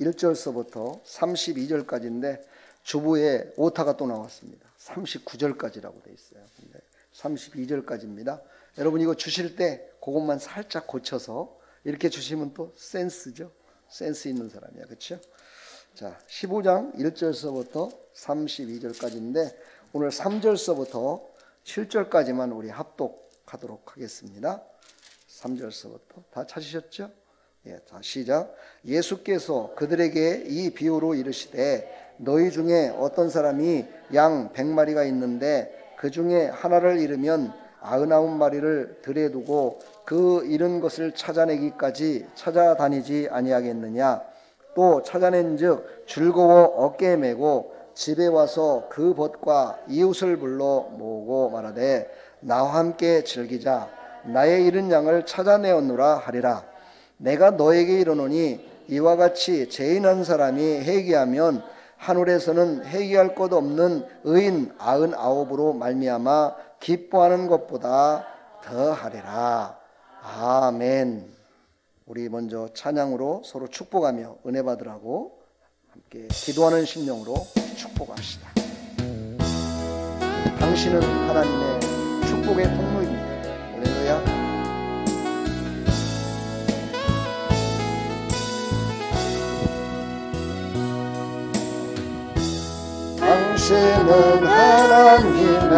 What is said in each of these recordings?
1절서부터 32절까지인데 주부의 오타가 또 나왔습니다. 39절까지라고 되어 있어요. 근데 32절까지입니다. 여러분 이거 주실 때 그것만 살짝 고쳐서 이렇게 주시면 또 센스죠. 센스 있는 사람이야. 그렇죠? 자, 15장 1절서부터 32절까지인데 오늘 3절서부터 7절까지만 우리 합독하도록 하겠습니다. 3절서부터 다 찾으셨죠? 예, 자 시작. 예수께서 그들에게 이 비유로 이르시되 너희 중에 어떤 사람이 양 100마리가 있는데 그 중에 하나를 잃으면 99마리를 들에 두고 그 잃은 것을 찾아내기까지 찾아다니지 아니하겠느냐. 또 찾아낸즉 즐거워 어깨에 메고 집에 와서 그 벗과 이웃을 불러 모으고 말하되 나와 함께 즐기자. 나의 잃은 양을 찾아내었노라 하리라. 내가 너에게 이르노니 이와 같이 죄인 한 사람이 회개하면 하늘에서는 회개할 것 없는 의인 99으로 말미암아 기뻐하는 것보다 더하리라. 아멘. 우리 먼저 찬양으로 서로 축복하며 은혜 받으라고 함께 기도하는 심령으로 축복합시다. 당신은 하나님의 축복의 통로입니다. 할렐루야. 당신은 하나님의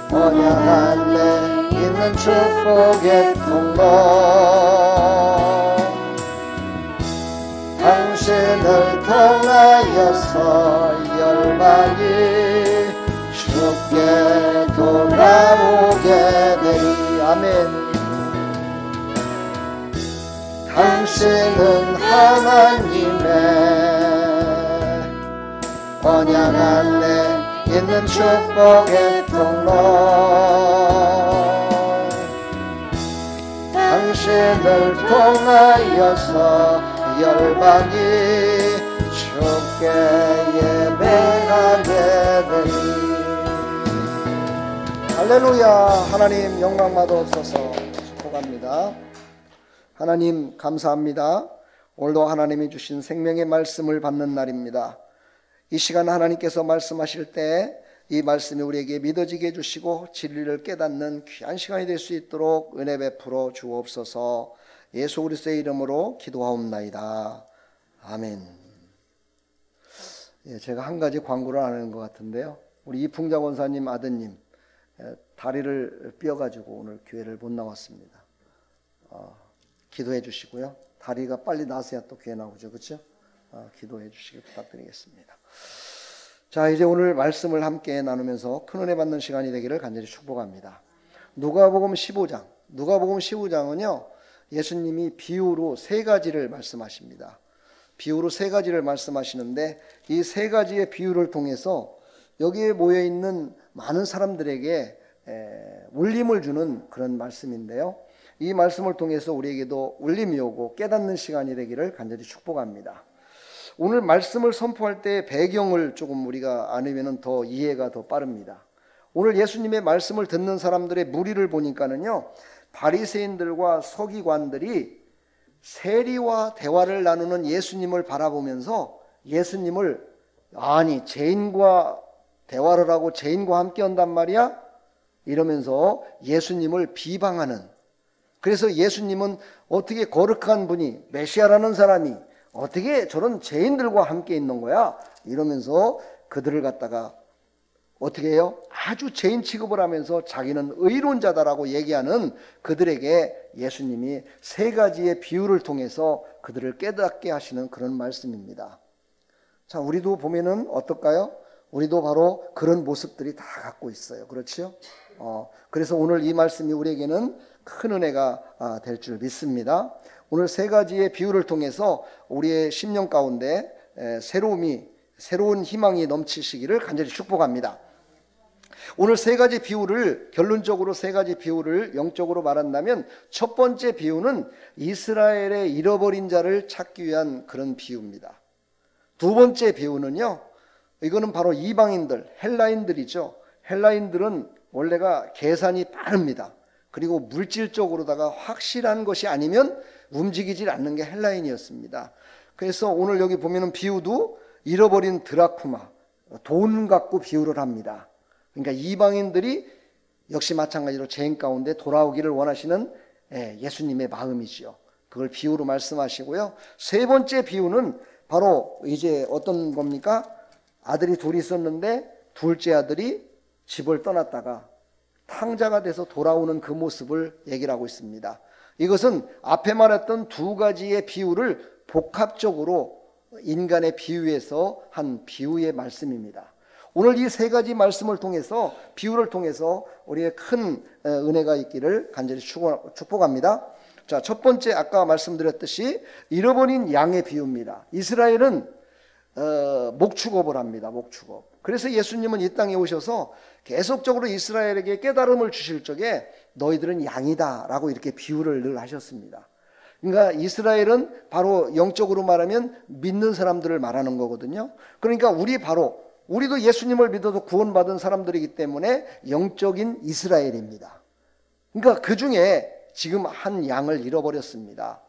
언약한 내 있는 축복의 통로. 당신을 통하여서 열방이 주께 돌아오게 되리. 아멘. 당신은 하나님의 언약한 내 있는 축복의 통로. 당신을 통하여서 열방이 주께 예배하게 되리. 할렐루야. 하나님 영광 받으옵소서. 축복합니다. 하나님 감사합니다. 오늘도 하나님이 주신 생명의 말씀을 받는 날입니다. 이 시간 하나님께서 말씀하실 때 이 말씀이 우리에게 믿어지게 해주시고 진리를 깨닫는 귀한 시간이 될 수 있도록 은혜 베풀어 주옵소서. 예수 그리스도의 이름으로 기도하옵나이다. 아멘. 예, 제가 한 가지 광고를 안 하는 것 같은데요. 우리 이풍자 권사님 아드님 다리를 삐어가지고 오늘 교회를 못 나왔습니다. 기도해 주시고요. 다리가 빨리 나서야 또 교회 나오죠. 그렇죠? 기도해 주시길 부탁드리겠습니다. 자, 이제 오늘 말씀을 함께 나누면서 큰 은혜 받는 시간이 되기를 간절히 축복합니다. 누가복음 15장. 누가복음 15장은요. 예수님이 비유로 세 가지를 말씀하십니다. 비유로 세 가지를 말씀하시는데 이 세 가지의 비유를 통해서 여기에 모여 있는 많은 사람들에게 울림을 주는 그런 말씀인데요. 이 말씀을 통해서 우리에게도 울림이 오고 깨닫는 시간이 되기를 간절히 축복합니다. 오늘 말씀을 선포할 때 배경을 조금 우리가 아니면 더 이해가 더 빠릅니다. 오늘 예수님의 말씀을 듣는 사람들의 무리를 보니까는요, 바리새인들과 서기관들이 세리와 대화를 나누는 예수님을 바라보면서 예수님을 아니 죄인과 대화를 하고 죄인과 함께 한단 말이야? 이러면서 예수님을 비방하는, 그래서 예수님은 어떻게 거룩한 분이 메시아라는 사람이 어떻게 저런 죄인들과 함께 있는 거야? 이러면서 그들을 갖다가 어떻게 해요? 아주 죄인 취급을 하면서 자기는 의로운 자다라고 얘기하는 그들에게 예수님이 세 가지의 비유를 통해서 그들을 깨닫게 하시는 그런 말씀입니다. 자, 우리도 보면은 어떨까요? 우리도 바로 그런 모습들이 다 갖고 있어요. 그렇죠? 그래서 오늘 이 말씀이 우리에게는 큰 은혜가 될 줄 믿습니다. 오늘 세 가지의 비유를 통해서 우리의 심령 가운데 새로운 희망이 넘치시기를 간절히 축복합니다. 오늘 세 가지 비유를 결론적으로 세 가지 비유를 영적으로 말한다면 첫 번째 비유는 이스라엘의 잃어버린 자를 찾기 위한 그런 비유입니다. 두 번째 비유는요, 이거는 바로 이방인들, 헬라인들이죠. 헬라인들은 원래가 계산이 빠릅니다. 그리고 물질적으로다가 확실한 것이 아니면 움직이질 않는 게 헬라인이었습니다. 그래서 오늘 여기 보면은 비유도 잃어버린 드라쿠마, 돈 갖고 비유를 합니다. 그러니까 이방인들이 역시 마찬가지로 죄인 가운데 돌아오기를 원하시는 예수님의 마음이지요. 그걸 비유로 말씀하시고요. 세 번째 비유는 바로 이제 어떤 겁니까? 아들이 둘이 있었는데 둘째 아들이 집을 떠났다가 탕자가 돼서 돌아오는 그 모습을 얘기를 하고 있습니다. 이것은 앞에 말했던 두 가지의 비유를 복합적으로 인간의 비유에서 한 비유의 말씀입니다. 오늘 이 세 가지 말씀을 통해서, 비유를 통해서 우리의 큰 은혜가 있기를 간절히 축복합니다. 자, 첫 번째 아까 말씀드렸듯이 잃어버린 양의 비유입니다. 이스라엘은 목축업을 합니다. 목축업. 그래서 예수님은 이 땅에 오셔서 계속적으로 이스라엘에게 깨달음을 주실 적에 너희들은 양이다 라고 이렇게 비유를 늘 하셨습니다. 그러니까 이스라엘은 바로 영적으로 말하면 믿는 사람들을 말하는 거거든요. 그러니까 우리도 예수님을 믿어서 구원받은 사람들이기 때문에 영적인 이스라엘입니다. 그러니까 그 중에 지금 한 양을 잃어버렸습니다.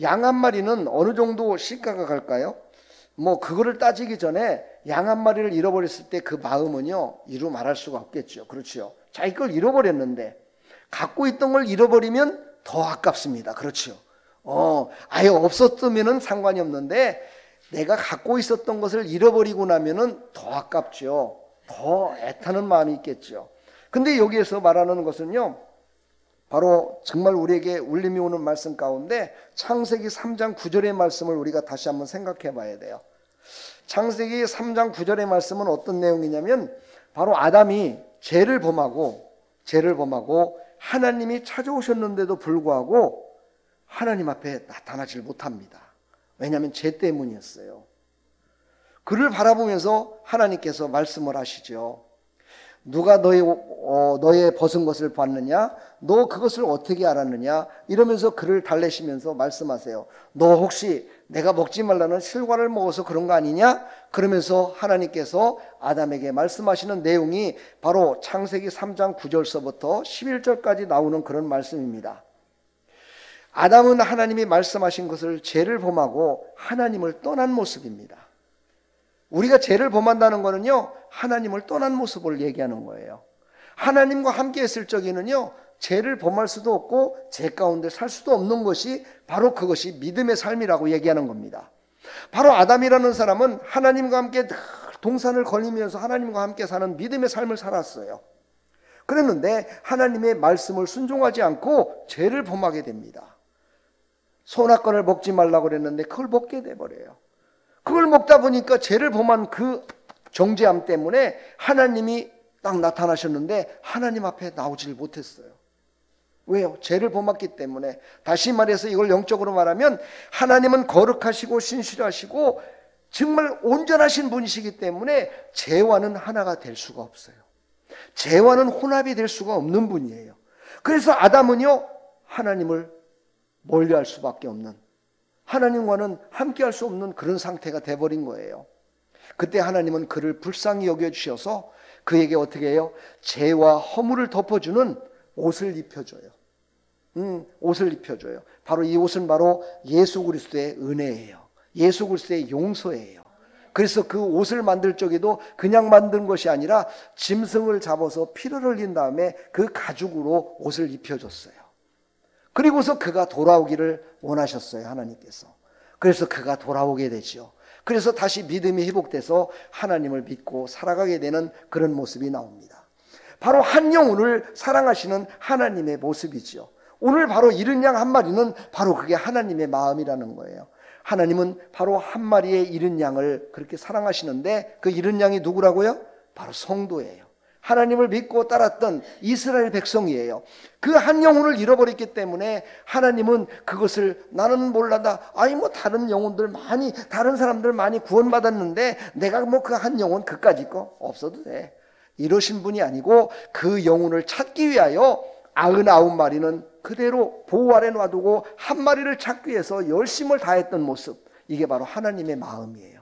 양 한 마리는 어느 정도 시가가 갈까요? 뭐 그거를 따지기 전에 양 한 마리를 잃어버렸을 때 그 마음은요, 이루 말할 수가 없겠죠. 그렇죠. 자기 걸 잃어버렸는데 갖고 있던 걸 잃어버리면 더 아깝습니다. 그렇죠. 아예 없었으면은 상관이 없는데 내가 갖고 있었던 것을 잃어버리고 나면은 더 아깝죠. 더 애타는 마음이 있겠죠. 근데 여기에서 말하는 것은요, 바로 정말 우리에게 울림이 오는 말씀 가운데 창세기 3장 9절의 말씀을 우리가 다시 한번 생각해 봐야 돼요. 창세기 3장 9절의 말씀은 어떤 내용이냐면 바로 아담이 죄를 범하고 하나님이 찾아오셨는데도 불구하고 하나님 앞에 나타나질 못합니다. 왜냐하면 죄 때문이었어요. 그를 바라보면서 하나님께서 말씀을 하시죠. 누가 너의 벗은 것을 봤느냐? 너 그것을 어떻게 알았느냐? 이러면서 그를 달래시면서 말씀하세요. 너 혹시 내가 먹지 말라는 실과를 먹어서 그런 거 아니냐? 그러면서 하나님께서 아담에게 말씀하시는 내용이 바로 창세기 3장 9절서부터 11절까지 나오는 그런 말씀입니다. 아담은 하나님이 말씀하신 것을 죄를 범하고 하나님을 떠난 모습입니다. 우리가 죄를 범한다는 것은요, 하나님을 떠난 모습을 얘기하는 거예요. 하나님과 함께 했을 적에는요, 죄를 범할 수도 없고 죄 가운데 살 수도 없는 것이 바로 그것이 믿음의 삶이라고 얘기하는 겁니다. 바로 아담이라는 사람은 하나님과 함께 늘 동산을 거니면서 하나님과 함께 사는 믿음의 삶을 살았어요. 그랬는데 하나님의 말씀을 순종하지 않고 죄를 범하게 됩니다. 선악과를 먹지 말라고 그랬는데 그걸 먹게 돼버려요. 그걸 먹다 보니까 죄를 범한 그 정죄함 때문에 하나님이 딱 나타나셨는데 하나님 앞에 나오질 못했어요. 왜요? 죄를 범했기 때문에. 다시 말해서 이걸 영적으로 말하면 하나님은 거룩하시고 신실하시고 정말 온전하신 분이시기 때문에 죄와는 하나가 될 수가 없어요. 죄와는 혼합이 될 수가 없는 분이에요. 그래서 아담은요, 하나님을 멀리할 수밖에 없는, 하나님과는 함께할 수 없는 그런 상태가 돼버린 거예요. 그때 하나님은 그를 불쌍히 여겨주셔서 그에게 어떻게 해요? 죄와 허물을 덮어주는 옷을 입혀줘요. 옷을 입혀줘요. 바로 이 옷은 바로 예수 그리스도의 은혜예요. 예수 그리스도의 용서예요. 그래서 그 옷을 만들 적에도 그냥 만든 것이 아니라 짐승을 잡아서 피를 흘린 다음에 그 가죽으로 옷을 입혀줬어요. 그리고서 그가 돌아오기를 원하셨어요, 하나님께서. 그래서 그가 돌아오게 되죠. 그래서 다시 믿음이 회복돼서 하나님을 믿고 살아가게 되는 그런 모습이 나옵니다. 바로 한 영혼을 사랑하시는 하나님의 모습이죠. 오늘 바로 잃은 양 한 마리는 바로 그게 하나님의 마음이라는 거예요. 하나님은 바로 한 마리의 잃은 양을 그렇게 사랑하시는데 그 잃은 양이 누구라고요? 바로 성도예요. 하나님을 믿고 따랐던 이스라엘 백성이에요. 그 한 영혼을 잃어버렸기 때문에 하나님은 그것을 나는 몰라다. 아니 뭐 다른 영혼들 많이, 다른 사람들 많이 구원받았는데 내가 뭐 그 한 영혼 그까짓 거 없어도 돼. 이러신 분이 아니고 그 영혼을 찾기 위하여 99마리는 그대로 보호 아래 놔두고 한 마리를 찾기 위해서 열심을 다했던 모습. 이게 바로 하나님의 마음이에요.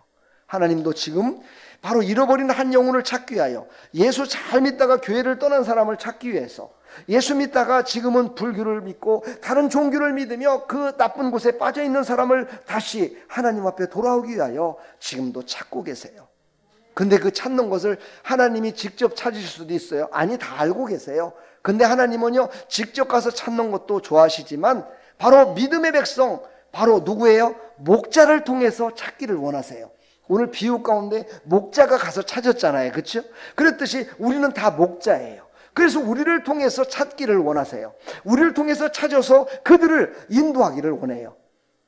하나님도 지금 바로 잃어버린 한 영혼을 찾기 위하여, 예수 잘 믿다가 교회를 떠난 사람을 찾기 위해서, 예수 믿다가 지금은 불교를 믿고 다른 종교를 믿으며 그 나쁜 곳에 빠져 있는 사람을 다시 하나님 앞에 돌아오기 위하여 지금도 찾고 계세요. 근데 그 찾는 것을 하나님이 직접 찾으실 수도 있어요. 아니, 다 알고 계세요. 근데 하나님은요, 직접 가서 찾는 것도 좋아하시지만 바로 믿음의 백성, 바로 누구예요? 목자를 통해서 찾기를 원하세요. 오늘 비유 가운데 목자가 가서 찾았잖아요. 그렇죠? 그랬듯이 우리는 다 목자예요. 그래서 우리를 통해서 찾기를 원하세요. 우리를 통해서 찾아서 그들을 인도하기를 원해요.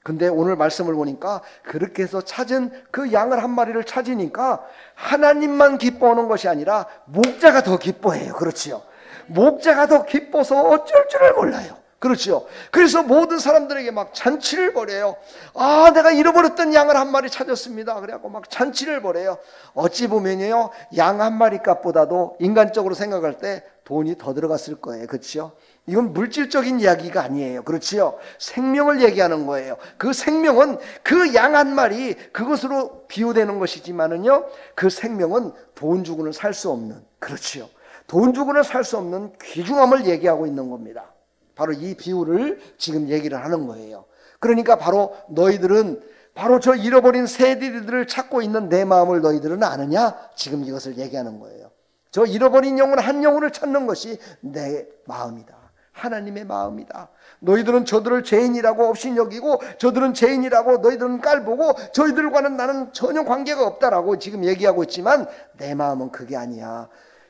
근데 오늘 말씀을 보니까 그렇게 해서 찾은 그 양을 한 마리를 찾으니까 하나님만 기뻐하는 것이 아니라 목자가 더 기뻐해요. 그렇지요? 목자가 더 기뻐서 어쩔 줄을 몰라요. 그렇죠? 그래서 모든 사람들에게 막 잔치를 벌여요. 아, 내가 잃어버렸던 양을 한 마리 찾았습니다. 그래갖고 막 잔치를 벌여요. 어찌 보면요, 양 한 마리 값보다도 인간적으로 생각할 때 돈이 더 들어갔을 거예요. 그렇죠? 이건 물질적인 이야기가 아니에요. 그렇지요? 생명을 얘기하는 거예요. 그 생명은 그 양 한 마리, 그것으로 비유되는 것이지만은요, 그 생명은 돈 주고는 살 수 없는, 그렇지요? 돈 주고는 살 수 없는 귀중함을 얘기하고 있는 겁니다. 바로 이 비유를 지금 얘기를 하는 거예요. 그러니까 바로 너희들은 바로 저 잃어버린 새들을 찾고 있는 내 마음을 너희들은 아느냐? 지금 이것을 얘기하는 거예요. 저 잃어버린 영혼 한 영혼을 찾는 것이 내 마음이다. 하나님의 마음이다. 너희들은 저들을 죄인이라고 없이 여기고 저들은 죄인이라고 너희들은 깔보고 저희들과는 나는 전혀 관계가 없다라고 지금 얘기하고 있지만 내 마음은 그게 아니야.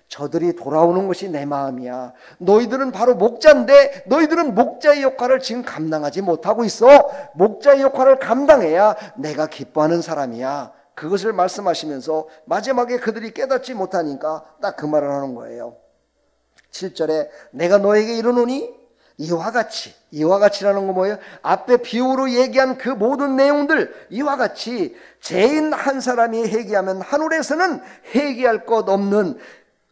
저들이 돌아오는 것이 내 마음이야. 너희들은 바로 목자인데 너희들은 목자의 역할을 지금 감당하지 못하고 있어. 목자의 역할을 감당해야 내가 기뻐하는 사람이야. 그것을 말씀하시면서 마지막에 그들이 깨닫지 못하니까 딱 그 말을 하는 거예요. 7절에 내가 너에게 이르노니 이와 같이라는 거 뭐예요? 앞에 비유로 얘기한 그 모든 내용들, 이와 같이 죄인 한 사람이 회개하면 하늘에서는 회개할 것 없는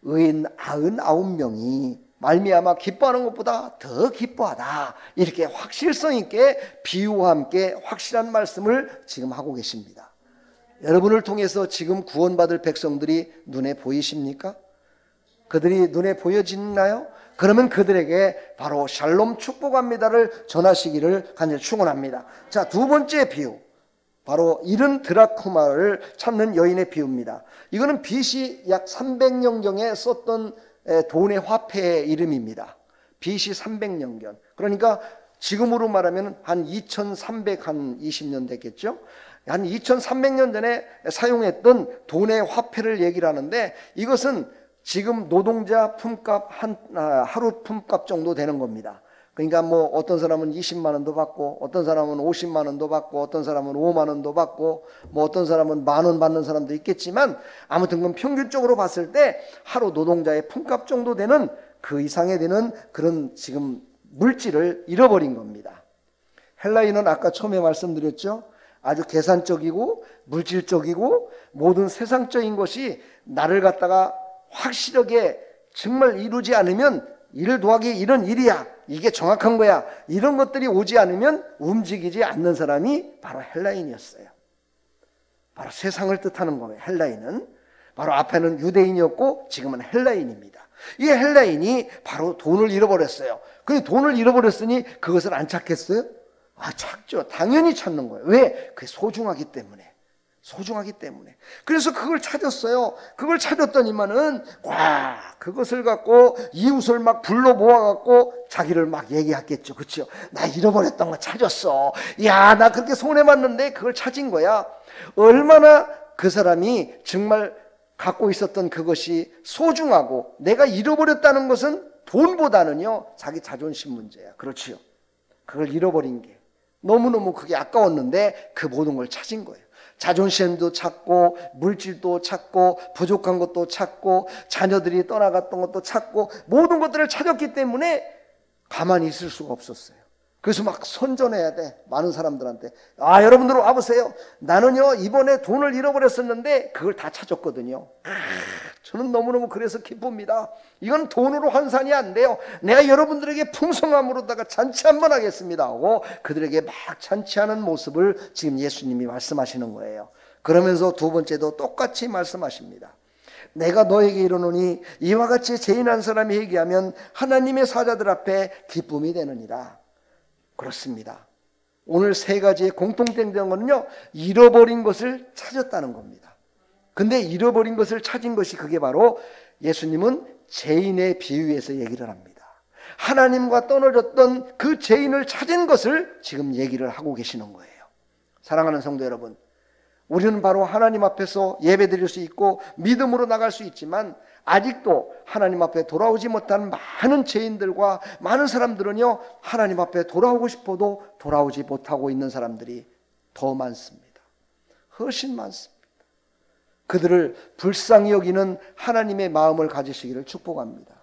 의인 99명이 말미암아 기뻐하는 것보다 더 기뻐하다. 이렇게 확실성 있게 비유와 함께 확실한 말씀을 지금 하고 계십니다. 여러분을 통해서 지금 구원받을 백성들이 눈에 보이십니까? 그들이 눈에 보여지나요? 그러면 그들에게 바로 샬롬 축복합니다를 전하시기를 간절히 축원합니다. 자, 두 번째 비유, 바로 잃은 드라크마를 찾는 여인의 비유입니다. 이거는 BC 약 300년경에 썼던 돈의 화폐의 이름입니다. BC 300년경. 그러니까 지금으로 말하면 한 2320년 됐겠죠. 한 2300년 전에 사용했던 돈의 화폐를 얘기를 하는데, 이것은 지금 노동자 품값 하루 품값 정도 되는 겁니다. 그러니까 뭐 어떤 사람은 20만 원도 받고 어떤 사람은 50만 원도 받고 어떤 사람은 5만 원도 받고 뭐 어떤 사람은 만 원 받는 사람도 있겠지만, 아무튼 그건 평균적으로 봤을 때 하루 노동자의 품값 정도 되는 그 이상에 되는 그런 지금 물질을 잃어버린 겁니다. 헬라인은 아까 처음에 말씀드렸죠. 아주 계산적이고 물질적이고 모든 세상적인 것이 나를 갖다가 확실하게 정말 이루지 않으면 1 더하기 1은 1이야, 이게 정확한 거야, 이런 것들이 오지 않으면 움직이지 않는 사람이 바로 헬라인이었어요. 바로 세상을 뜻하는 거예요. 헬라인은 바로 앞에는 유대인이었고 지금은 헬라인입니다. 이 헬라인이 바로 돈을 잃어버렸어요. 근데 돈을 잃어버렸으니 그것을 안 찾겠어요? 찾죠. 당연히 찾는 거예요. 왜? 그게 소중하기 때문에. 그래서 그걸 찾았어요. 그걸 찾았더니만은 그것을 갖고 이웃을 막 불러 모아갖고 자기를 막 얘기했겠죠. 그렇죠? 나 잃어버렸던 거 찾았어. 야, 나 그렇게 손해봤는데 그걸 찾은 거야. 얼마나 그 사람이 정말 갖고 있었던 그것이 소중하고, 내가 잃어버렸다는 것은 돈보다는요 자기 자존심 문제야. 그렇지요? 그걸 잃어버린 게 너무너무 그게 아까웠는데 그 모든 걸 찾은 거예요. 자존심도 찾고 물질도 찾고 부족한 것도 찾고 자녀들이 떠나갔던 것도 찾고 모든 것들을 찾았기 때문에 가만히 있을 수가 없었어요. 그래서 막 선전해야 돼. 많은 사람들한테. 여러분들 와보세요. 나는요 이번에 돈을 잃어버렸었는데 그걸 다 찾았거든요. 저는 너무너무 그래서 기쁩니다. 이건 돈으로 환산이 안 돼요. 내가 여러분들에게 풍성함으로다가 잔치 한번 하겠습니다 하고 그들에게 막 잔치하는 모습을 지금 예수님이 말씀하시는 거예요. 그러면서 두 번째도 똑같이 말씀하십니다. 내가 너에게 이르노니 이와 같이 죄인 한 사람이 회개하면 하나님의 사자들 앞에 기쁨이 되느니라. 그렇습니다. 오늘 세 가지의 공통된 거는요, 잃어버린 것을 찾았다는 겁니다. 근데 잃어버린 것을 찾은 것이 그게 바로 예수님은 죄인의 비유에서 얘기를 합니다. 하나님과 떨어졌던 그 죄인을 찾은 것을 지금 얘기를 하고 계시는 거예요. 사랑하는 성도 여러분, 우리는 바로 하나님 앞에서 예배드릴 수 있고 믿음으로 나갈 수 있지만 아직도 하나님 앞에 돌아오지 못한 많은 죄인들과 많은 사람들은요, 하나님 앞에 돌아오고 싶어도 돌아오지 못하고 있는 사람들이 더 많습니다. 훨씬 많습니다. 그들을 불쌍히 여기는 하나님의 마음을 가지시기를 축복합니다.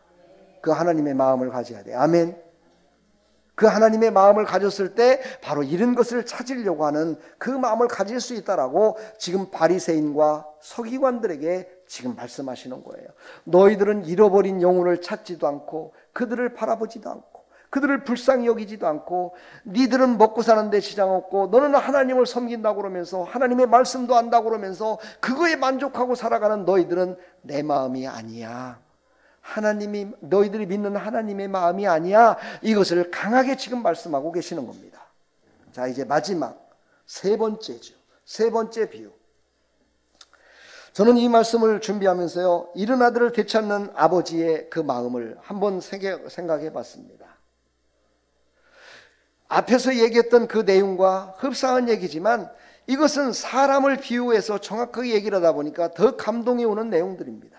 그 하나님의 마음을 가져야 돼요. 아멘. 그 하나님의 마음을 가졌을 때 바로 이런 것을 찾으려고 하는 그 마음을 가질 수 있다라고 지금 바리새인과 서기관들에게 지금 말씀하시는 거예요. 너희들은 잃어버린 영혼을 찾지도 않고 그들을 바라보지도 않고 그들을 불쌍히 여기지도 않고 니들은 먹고 사는데 지장 없고 너는 하나님을 섬긴다고 그러면서 하나님의 말씀도 안다고 그러면서 그거에 만족하고 살아가는 너희들은 내 마음이 아니야. 하나님이 너희들이 믿는 하나님의 마음이 아니야. 이것을 강하게 지금 말씀하고 계시는 겁니다. 자, 이제 마지막 세 번째죠. 세 번째 비유. 저는 이 말씀을 준비하면서요, 이른 아들을 되찾는 아버지의 그 마음을 한번 생각해 봤습니다. 앞에서 얘기했던 그 내용과 흡사한 얘기지만 이것은 사람을 비유해서 정확하게 얘기를 하다 보니까 더 감동이 오는 내용들입니다.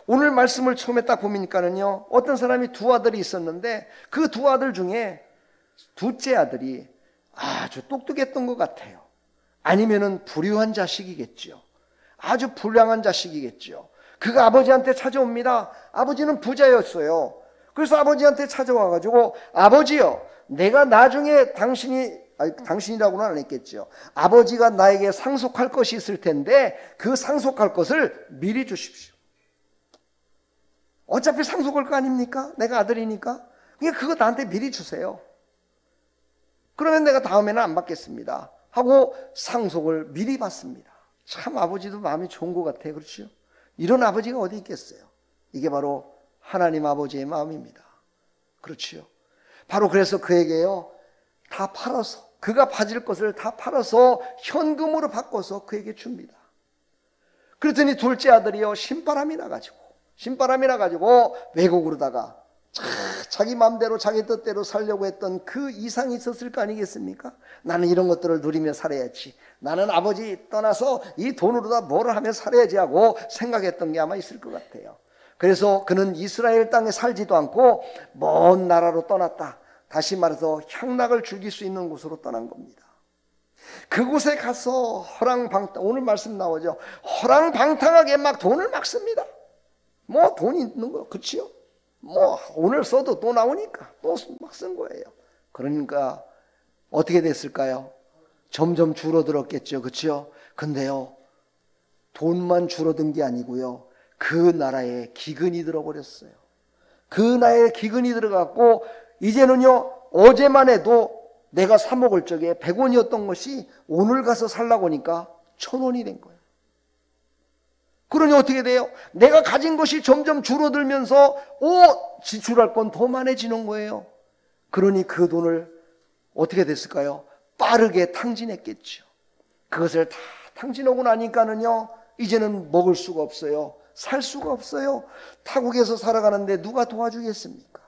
오늘 말씀을 처음에 딱 보니까는요, 어떤 사람이 두 아들이 있었는데 그 두 아들 중에 둘째 아들이 아주 똑똑했던 것 같아요. 아니면은 불효한 자식이겠죠. 아주 불량한 자식이겠죠. 그가 아버지한테 찾아옵니다. 아버지는 부자였어요. 그래서 아버지한테 찾아와가지고 아버지요, 내가 나중에 당신이라고는 안 했겠죠. 아버지가 나에게 상속할 것이 있을 텐데 그 상속할 것을 미리 주십시오. 어차피 상속할 거 아닙니까? 내가 아들이니까. 그러니까 그거 나한테 미리 주세요. 그러면 내가 다음에는 안 받겠습니다 하고 상속을 미리 받습니다. 참 아버지도 마음이 좋은 것 같아요. 그렇죠? 이런 아버지가 어디 있겠어요? 이게 바로 하나님 아버지의 마음입니다. 그렇죠? 바로 그래서 그에게요, 다 팔아서, 그가 가질 것을 다 팔아서 현금으로 바꿔서 그에게 줍니다. 그랬더니 둘째 아들이요, 신바람이 나가지고 외국으로다가 자기 마음대로 자기 뜻대로 살려고 했던 그 이상이 있었을 거 아니겠습니까? 나는 이런 것들을 누리며 살아야지, 나는 아버지 떠나서 이 돈으로다 뭐를 하며 살아야지 하고 생각했던 게 아마 있을 것 같아요. 그래서 그는 이스라엘 땅에 살지도 않고 먼 나라로 떠났다. 다시 말해서 향락을 즐길 수 있는 곳으로 떠난 겁니다. 그곳에 가서 허랑방탕, 오늘 말씀 나오죠, 허랑방탕하게 막 돈을 막 씁니다. 뭐 돈이 있는 거, 그치요? 뭐 오늘 써도 또 나오니까 또 막 쓴 거예요. 그러니까 어떻게 됐을까요? 점점 줄어들었겠죠. 그치요? 근데요, 돈만 줄어든 게 아니고요, 그 나라에 기근이 들어버렸어요. 그 나라에 기근이 들어갔고 이제는요, 어제만 해도 내가 사 먹을 적에 100원이었던 것이 오늘 가서 살라고 하니까 1000원이 된 거예요. 그러니 어떻게 돼요? 내가 가진 것이 점점 줄어들면서 지출할 건 더 많아지는 거예요. 그러니 그 돈을 어떻게 됐을까요? 빠르게 탕진했겠죠. 그것을 다 탕진하고 나니까는요, 이제는 먹을 수가 없어요. 살 수가 없어요. 타국에서 살아가는데 누가 도와주겠습니까?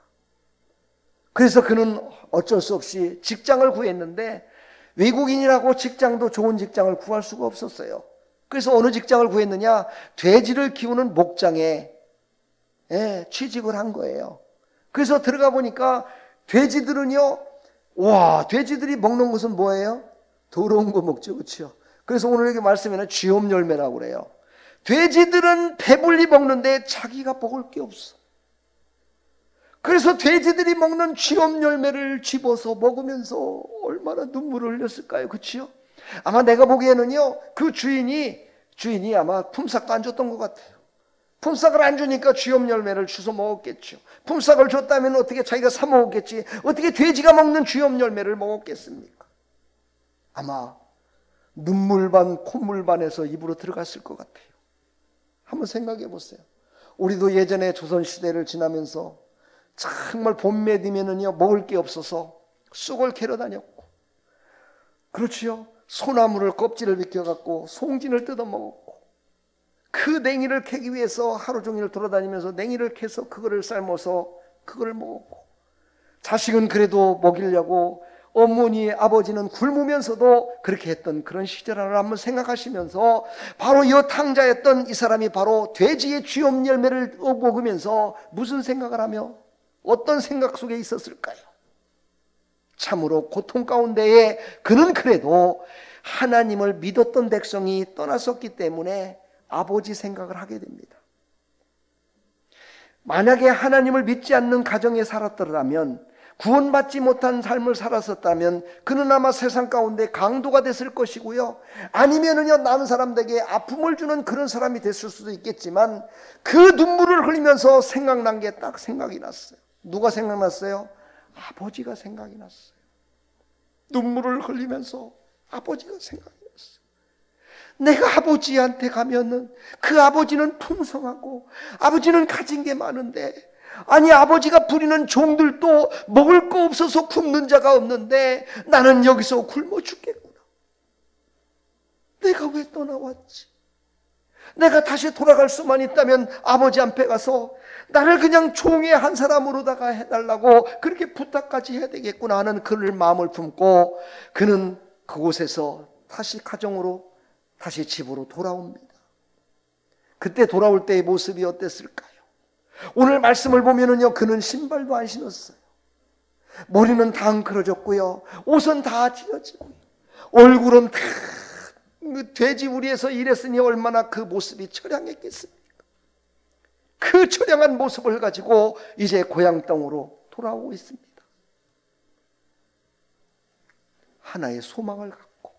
그래서 그는 어쩔 수 없이 직장을 구했는데 외국인이라고 직장도 좋은 직장을 구할 수가 없었어요. 그래서 어느 직장을 구했느냐? 돼지를 키우는 목장에 취직을 한 거예요. 그래서 들어가 보니까 돼지들은요, 와, 돼지들이 먹는 것은 뭐예요? 더러운 거 먹죠. 그렇죠? 그래서 오늘 여기 말씀에는 쥐엄 열매라고 그래요. 돼지들은 배불리 먹는데 자기가 먹을 게 없어. 그래서 돼지들이 먹는 쥐엄 열매를 집어서 먹으면서 얼마나 눈물을 흘렸을까요? 그렇죠? 아마 내가 보기에는요, 그 주인이 아마 품삯도 안 줬던 것 같아요. 품삯을 안 주니까 쥐엄 열매를 주워 먹었겠죠. 품삯을 줬다면 어떻게 자기가 사 먹었겠지. 어떻게 돼지가 먹는 쥐엄 열매를 먹었겠습니까? 아마 눈물 반 콧물 반에서 입으로 들어갔을 것 같아요. 한번 생각해 보세요. 우리도 예전에 조선시대를 지나면서 정말 봄매 되면은요 먹을 게 없어서 쑥을 캐러 다녔고, 그렇지요, 소나무를 껍질을 벗겨갖고 송진을 뜯어 먹었고, 그 냉이를 캐기 위해서 하루 종일 돌아다니면서 냉이를 캐서 그거를 삶아서 그거를 먹었고, 자식은 그래도 먹이려고 어머니 아버지는 굶으면서도 그렇게 했던 그런 시절을 한번 생각하시면서, 바로 이 탕자였던 이 사람이 바로 돼지의 쥐엄 열매를 먹으면서 무슨 생각을 하며 어떤 생각 속에 있었을까요? 참으로 고통 가운데에 그는 그래도 하나님을 믿었던 백성이 떠났었기 때문에 아버지 생각을 하게 됩니다. 만약에 하나님을 믿지 않는 가정에 살았더라면, 구원받지 못한 삶을 살았었다면 그는 아마 세상 가운데 강도가 됐을 것이고요, 아니면은요 남은 사람들에게 아픔을 주는 그런 사람이 됐을 수도 있겠지만, 그 눈물을 흘리면서 생각난 게 딱 생각이 났어요. 누가 생각났어요? 아버지가 생각이 났어요. 눈물을 흘리면서 아버지가 생각이 났어요. 내가 아버지한테 가면은 그 아버지는 풍성하고 아버지는 가진 게 많은데, 아니 아버지가 부리는 종들도 먹을 거 없어서 굶는 자가 없는데 나는 여기서 굶어 죽겠구나. 내가 왜 떠나왔지? 내가 다시 돌아갈 수만 있다면 아버지 앞에 가서 나를 그냥 종의 한 사람으로다가 해달라고 그렇게 부탁까지 해야 되겠구나 하는 그런 마음을 품고, 그는 그곳에서 다시 가정으로, 다시 집으로 돌아옵니다. 그때 돌아올 때의 모습이 어땠을까요? 오늘 말씀을 보면은요, 그는 신발도 안 신었어요. 머리는 다 엉클어졌고요, 옷은 다 찢어지고요, 얼굴은 다 돼지 우리에서 일했으니 얼마나 그 모습이 처량했겠습니까? 그 처량한 모습을 가지고 이제 고향 땅으로 돌아오고 있습니다. 하나의 소망을 갖고,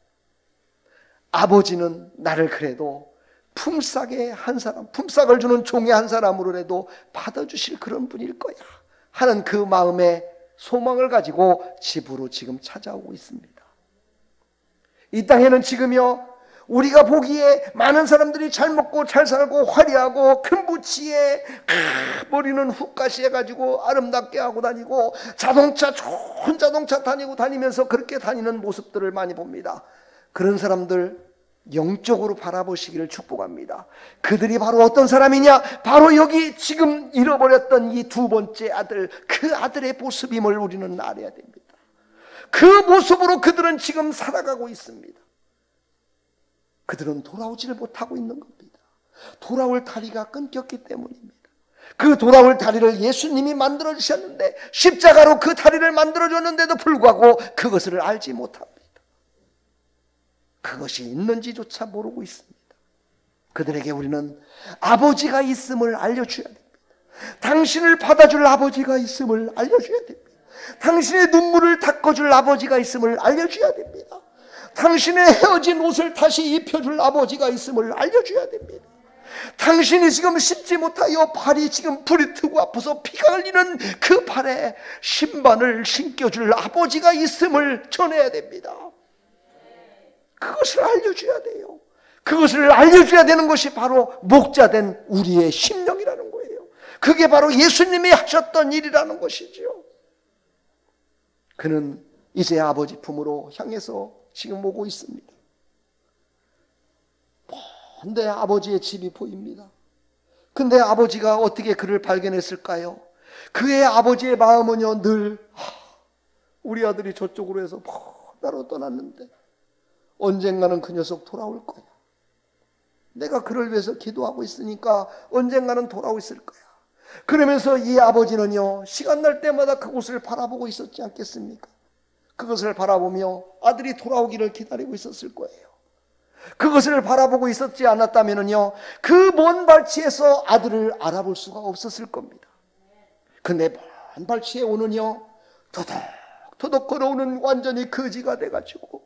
아버지는 나를 그래도 품삯의 한 사람, 품삯을 주는 종의 한 사람으로라도 받아주실 그런 분일 거야 하는 그 마음의 소망을 가지고 집으로 지금 찾아오고 있습니다. 이 땅에는 지금요, 우리가 보기에 많은 사람들이 잘 먹고 잘 살고 화려하고 큰 부치에 머리는 훅가시 해가지고 아름답게 하고 다니고, 자동차, 좋은 자동차 다니면서 그렇게 다니는 모습들을 많이 봅니다. 그런 사람들 영적으로 바라보시기를 축복합니다. 그들이 바로 어떤 사람이냐? 바로 여기 지금 잃어버렸던 이 두 번째 아들, 그 아들의 모습임을 우리는 알아야 됩니다. 그 모습으로 그들은 지금 살아가고 있습니다. 그들은 돌아오지를 못하고 있는 겁니다. 돌아올 다리가 끊겼기 때문입니다. 그 돌아올 다리를 예수님이 만들어 주셨는데, 십자가로 그 다리를 만들어 줬는데도 불구하고 그것을 알지 못합니다. 그것이 있는지조차 모르고 있습니다. 그들에게 우리는 아버지가 있음을 알려줘야 됩니다. 당신을 받아줄 아버지가 있음을 알려줘야 됩니다. 당신의 눈물을 닦아줄 아버지가 있음을 알려줘야 됩니다. 당신의 헤어진 옷을 다시 입혀줄 아버지가 있음을 알려줘야 됩니다. 당신이 지금 신지 못하여 발이 지금 불이 트고 아파서 피가 흘리는 그 발에 신발을 신겨줄 아버지가 있음을 전해야 됩니다. 그것을 알려줘야 돼요. 그것을 알려줘야 되는 것이 바로 목자된 우리의 심령이라는 거예요. 그게 바로 예수님이 하셨던 일이라는 것이지요. 그는 이제 아버지 품으로 향해서 지금 오고 있습니다. 먼데 아버지의 집이 보입니다. 근데 아버지가 어떻게 그를 발견했을까요? 그의 아버지의 마음은요, 늘 우리 아들이 저쪽으로 해서 따로 떠났는데 언젠가는 그 녀석 돌아올 거야. 내가 그를 위해서 기도하고 있으니까 언젠가는 돌아오고 있을 거야. 그러면서 이 아버지는요, 시간 날 때마다 그곳을 바라보고 있었지 않겠습니까? 그것을 바라보며 아들이 돌아오기를 기다리고 있었을 거예요. 그것을 바라보고 있었지 않았다면요, 그 먼 발치에서 아들을 알아볼 수가 없었을 겁니다. 근데 먼 발치에 오는요, 터덕터덕 걸어오는 완전히 거지가 돼가지고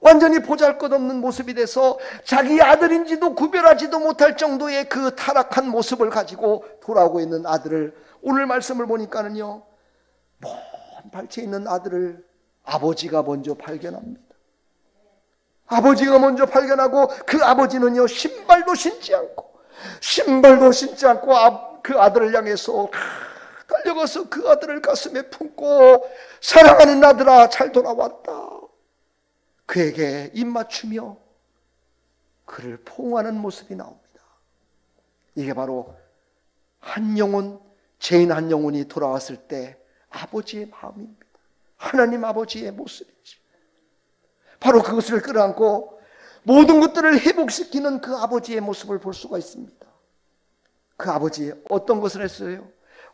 완전히 보잘것없는 모습이 돼서 자기 아들인지도 구별하지도 못할 정도의 그 타락한 모습을 가지고 돌아오고 있는 아들을, 오늘 말씀을 보니까는요, 먼 발치에 있는 아들을 아버지가 먼저 발견합니다. 아버지가 먼저 발견하고 그 아버지는요 신발도 신지 않고 그 아들을 향해서 달려가서 그 아들을 가슴에 품고 사랑하는 아들아 잘 돌아왔다. 그에게 입맞추며 그를 포옹하는 모습이 나옵니다. 이게 바로 한 영혼, 죄인 한 영혼이 돌아왔을 때 아버지의 마음입니다. 하나님 아버지의 모습이지. 바로 그것을 끌어안고 모든 것들을 회복시키는 그 아버지의 모습을 볼 수가 있습니다. 그 아버지 어떤 것을 했어요?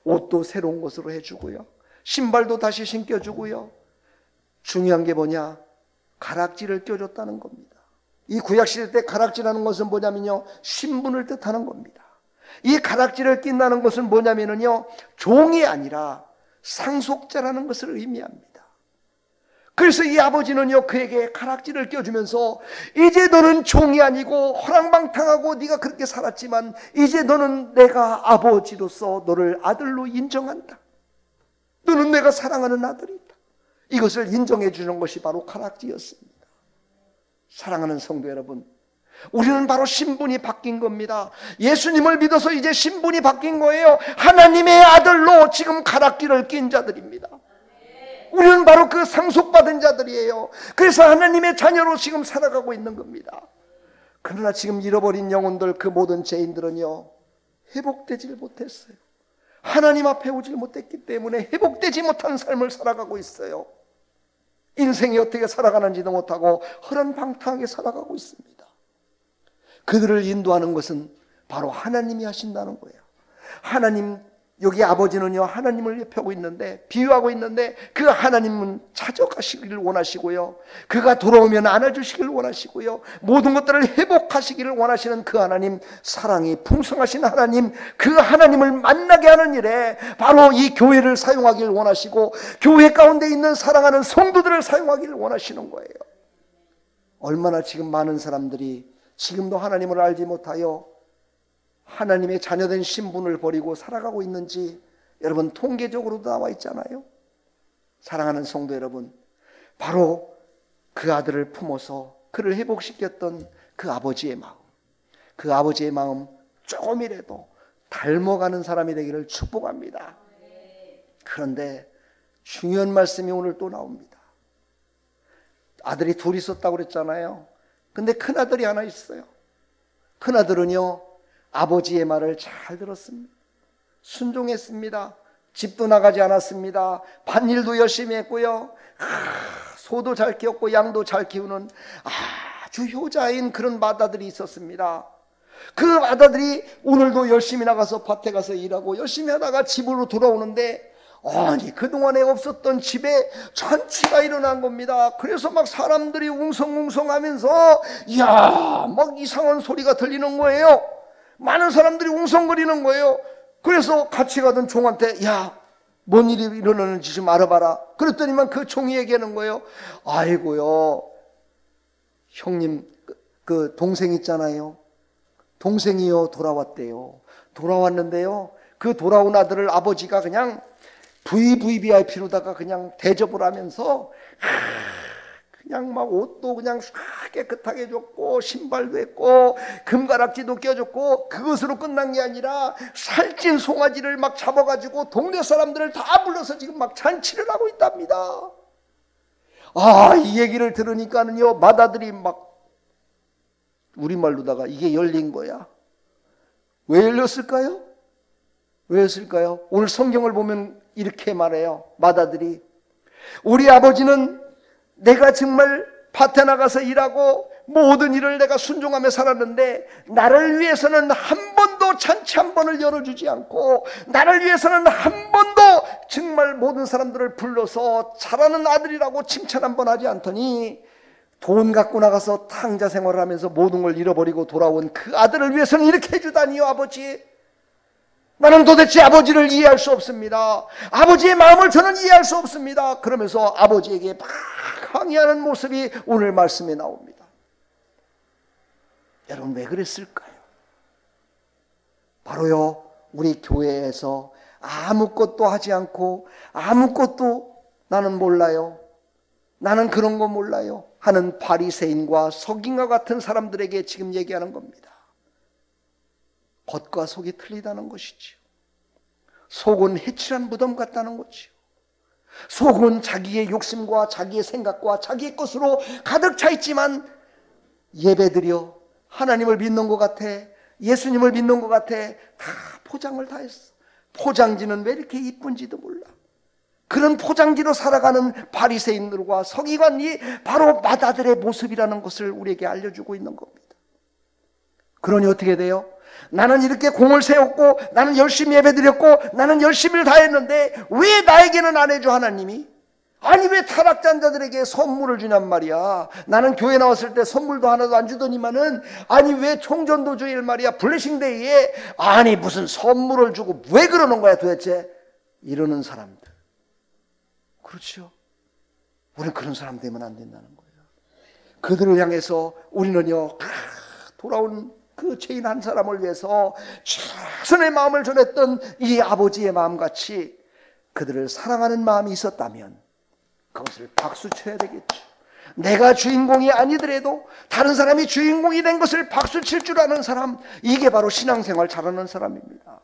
옷도 새로운 것으로 해주고요, 신발도 다시 신겨주고요, 중요한 게 뭐냐? 가락지를 껴줬다는 겁니다. 이 구약시대 때 가락지라는 것은 뭐냐면요, 신분을 뜻하는 겁니다. 이 가락지를 낀다는 것은 뭐냐면요, 종이 아니라 상속자라는 것을 의미합니다. 그래서 이 아버지는요 그에게 가락지를 껴주면서 이제 너는 종이 아니고 허랑방탕하고 네가 그렇게 살았지만 이제 너는 내가 아버지로서 너를 아들로 인정한다. 너는 내가 사랑하는 아들이다. 이것을 인정해 주는 것이 바로 가락지였습니다. 사랑하는 성도 여러분, 우리는 바로 신분이 바뀐 겁니다. 예수님을 믿어서 이제 신분이 바뀐 거예요. 하나님의 아들로 지금 가락지를 낀 자들입니다. 우리는 바로 그 상속받은 자들이에요. 그래서 하나님의 자녀로 지금 살아가고 있는 겁니다. 그러나 지금 잃어버린 영혼들, 그 모든 죄인들은요 회복되질 못했어요. 하나님 앞에 오질 못했기 때문에 회복되지 못한 삶을 살아가고 있어요. 인생이 어떻게 살아가는지도 못하고 허랑방탕하게 살아가고 있습니다. 그들을 인도하는 것은 바로 하나님이 하신다는 거예요. 하나님, 여기 아버지는요 하나님을 펴고 있는데, 비유하고 있는데, 그 하나님은 찾아가시기를 원하시고요, 그가 돌아오면 안아주시기를 원하시고요, 모든 것들을 회복하시기를 원하시는 그 하나님, 사랑이 풍성하신 하나님, 그 하나님을 만나게 하는 일에 바로 이 교회를 사용하기를 원하시고 교회 가운데 있는 사랑하는 성도들을 사용하기를 원하시는 거예요. 얼마나 지금 많은 사람들이 지금도 하나님을 알지 못하여 하나님의 자녀된 신분을 버리고 살아가고 있는지 여러분 통계적으로도 나와 있잖아요. 사랑하는 성도 여러분, 바로 그 아들을 품어서 그를 회복시켰던 그 아버지의 마음 조금이라도 닮아가는 사람이 되기를 축복합니다. 그런데 중요한 말씀이 오늘 또 나옵니다. 아들이 둘 있었다고 그랬잖아요. 근데 큰아들이 하나 있어요. 큰아들은요 아버지의 말을 잘 들었습니다. 순종했습니다. 집도 나가지 않았습니다. 밭일도 열심히 했고요, 소도 잘 키웠고 양도 잘 키우는 아주 효자인 그런 맏아들이 있었습니다. 그 맏아들이 오늘도 열심히 나가서 밭에 가서 일하고 열심히 하다가 집으로 돌아오는데, 아니 그동안에 없었던 집에 잔치가 일어난 겁니다. 그래서 막 사람들이 웅성웅성하면서 이야 막 이상한 소리가 들리는 거예요. 많은 사람들이 웅성거리는 거예요. 그래서 같이 가던 종한테 야, 뭔 일이 일어나는지 좀 알아봐라. 그랬더니만 그 종이 얘기하는 거예요. 아이고요, 형님 그 동생 있잖아요. 동생이요 돌아왔대요. 돌아왔는데요, 그 돌아온 아들을 아버지가 그냥 VVIP로다가 그냥 대접을 하면서 그냥 막 옷도 그냥 깨끗하게 줬고 신발도 했고 금가락지도 껴줬고, 그것으로 끝난 게 아니라 살찐 송아지를 막 잡아가지고 동네 사람들을 다 불러서 지금 막 잔치를 하고 있답니다. 이 얘기를 들으니까는요 맏아들이 막 우리말로다가 이게 열린 거야. 왜 열렸을까요? 왜였을까요? 오늘 성경을 보면 이렇게 말해요. 맏아들이, 우리 아버지는 내가 정말 밭에 나가서 일하고 모든 일을 내가 순종하며 살았는데 나를 위해서는 한 번도 잔치 한 번을 열어주지 않고, 나를 위해서는 한 번도 정말 모든 사람들을 불러서 잘하는 아들이라고 칭찬 한 번 하지 않더니 돈 갖고 나가서 탕자 생활을 하면서 모든 걸 잃어버리고 돌아온 그 아들을 위해서는 이렇게 해주다니요. 아버지, 나는 도대체 아버지를 이해할 수 없습니다. 아버지의 마음을 저는 이해할 수 없습니다. 그러면서 아버지에게 막 항의하는 모습이 오늘 말씀에 나옵니다. 여러분 왜 그랬을까요? 바로요 우리 교회에서 아무것도 하지 않고 아무것도 나는 몰라요, 나는 그런 거 몰라요 하는 바리새인과 서기관과 같은 사람들에게 지금 얘기하는 겁니다. 겉과 속이 틀리다는 것이지요. 속은 해칠한 무덤 같다는 거지요. 속은 자기의 욕심과 자기의 생각과 자기의 것으로 가득 차 있지만 예배드려 하나님을 믿는 것 같아, 예수님을 믿는 것 같아, 다 포장을 다 했어. 포장지는 왜 이렇게 이쁜지도 몰라. 그런 포장지로 살아가는 바리새인들과 서기관이 바로 마다들의 모습이라는 것을 우리에게 알려주고 있는 겁니다. 그러니 어떻게 돼요? 나는 이렇게 공을 세웠고, 나는 열심히 예배드렸고, 나는 열심히 다 했는데 왜 나에게는 안 해줘 하나님이? 아니 왜 타락자들에게 선물을 주냔 말이야. 나는 교회 나왔을 때 선물도 하나도 안 주더니만은, 아니 왜 총전도 주일 말이야, 블레싱데이에 아니 무슨 선물을 주고 왜 그러는 거야 도대체? 이러는 사람들. 그렇죠. 우리는 그런 사람 되면 안 된다는 거예요. 그들을 향해서 우리는요, 돌아온 그 죄인 한 사람을 위해서 최선의 마음을 전했던 이 아버지의 마음같이 그들을 사랑하는 마음이 있었다면 그것을 박수 쳐야 되겠죠. 내가 주인공이 아니더라도 다른 사람이 주인공이 된 것을 박수 칠 줄 아는 사람, 이게 바로 신앙생활 잘하는 사람입니다.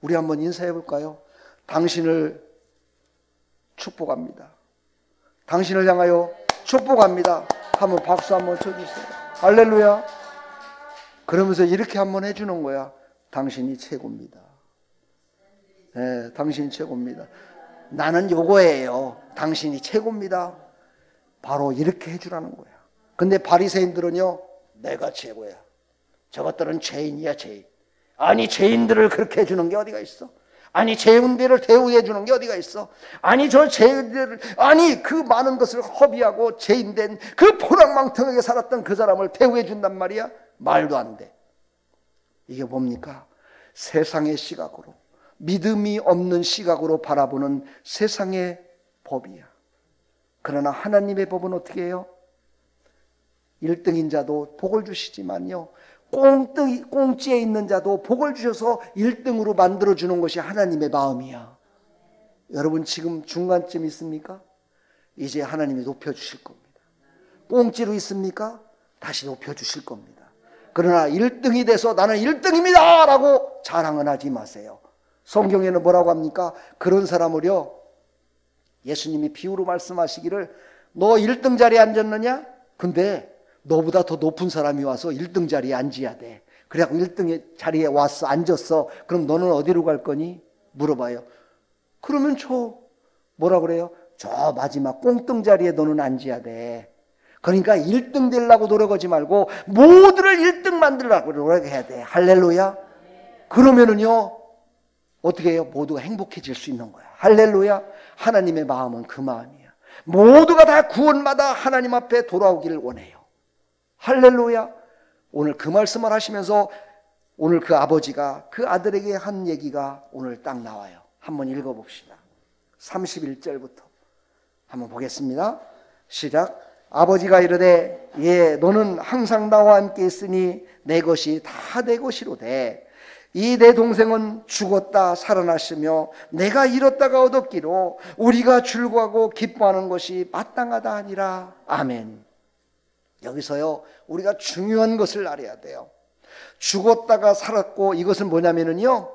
우리 한번 인사해 볼까요? 당신을 축복합니다. 당신을 향하여 축복합니다. 한번 박수 한번 쳐주세요. 할렐루야. 그러면서 이렇게 한번 해주는 거야. 당신이 최고입니다. 네, 당신이 최고입니다. 나는 요거예요. 당신이 최고입니다. 바로 이렇게 해주라는 거야. 근데 바리새인들은요, 내가 최고야. 저것들은 죄인이야, 죄인. 아니 죄인들을 그렇게 해주는 게 어디가 있어? 아니 죄인들을 대우해 주는 게 어디가 있어? 아니 저 죄인들을, 아니 그 많은 것을 허비하고 죄인된 그 포랑망통하게 살았던 그 사람을 대우해 준단 말이야? 말도 안 돼. 이게 뭡니까? 세상의 시각으로, 믿음이 없는 시각으로 바라보는 세상의 법이야. 그러나 하나님의 법은 어떻게 해요? 1등인 자도 복을 주시지만요, 꽁지에 있는 자도 복을 주셔서 1등으로 만들어주는 것이 하나님의 마음이야. 여러분 지금 중간쯤 있습니까? 이제 하나님이 높여주실 겁니다. 꽁지로 있습니까? 다시 높여주실 겁니다. 그러나 1등이 돼서 나는 1등입니다 라고 자랑은 하지 마세요. 성경에는 뭐라고 합니까? 그런 사람을요, 예수님이 비유로 말씀하시기를, 너 1등 자리에 앉았느냐? 근데 너보다 더 높은 사람이 와서 1등 자리에 앉아야 돼. 그래갖고 1등 자리에 와서 앉았어. 그럼 너는 어디로 갈 거니? 물어봐요. 그러면 뭐라 그래요? 저 마지막 꽁등 자리에 너는 앉아야 돼. 그러니까 1등 되려고 노력하지 말고 모두를 1등 만들려고 노력해야 돼. 할렐루야. 그러면은요, 어떻게 해요? 모두가 행복해질 수 있는 거야. 할렐루야. 하나님의 마음은 그 마음이야. 모두가 다 구원받아 하나님 앞에 돌아오기를 원해요. 할렐루야. 오늘 그 말씀을 하시면서 오늘 그 아버지가 그 아들에게 한 얘기가 오늘 딱 나와요. 한번 읽어봅시다. 31절부터 한번 보겠습니다. 시작. 아버지가 이르되, 예, 너는 항상 나와 함께 있으니 내 것이 다 내 것이로되 이 내 동생은 죽었다 살아났으며 내가 잃었다가 얻었기로 우리가 즐거워하고 기뻐하는 것이 마땅하다 하니라. 아멘. 여기서요, 우리가 중요한 것을 알아야 돼요. 죽었다가 살았고, 이것은 뭐냐면은요,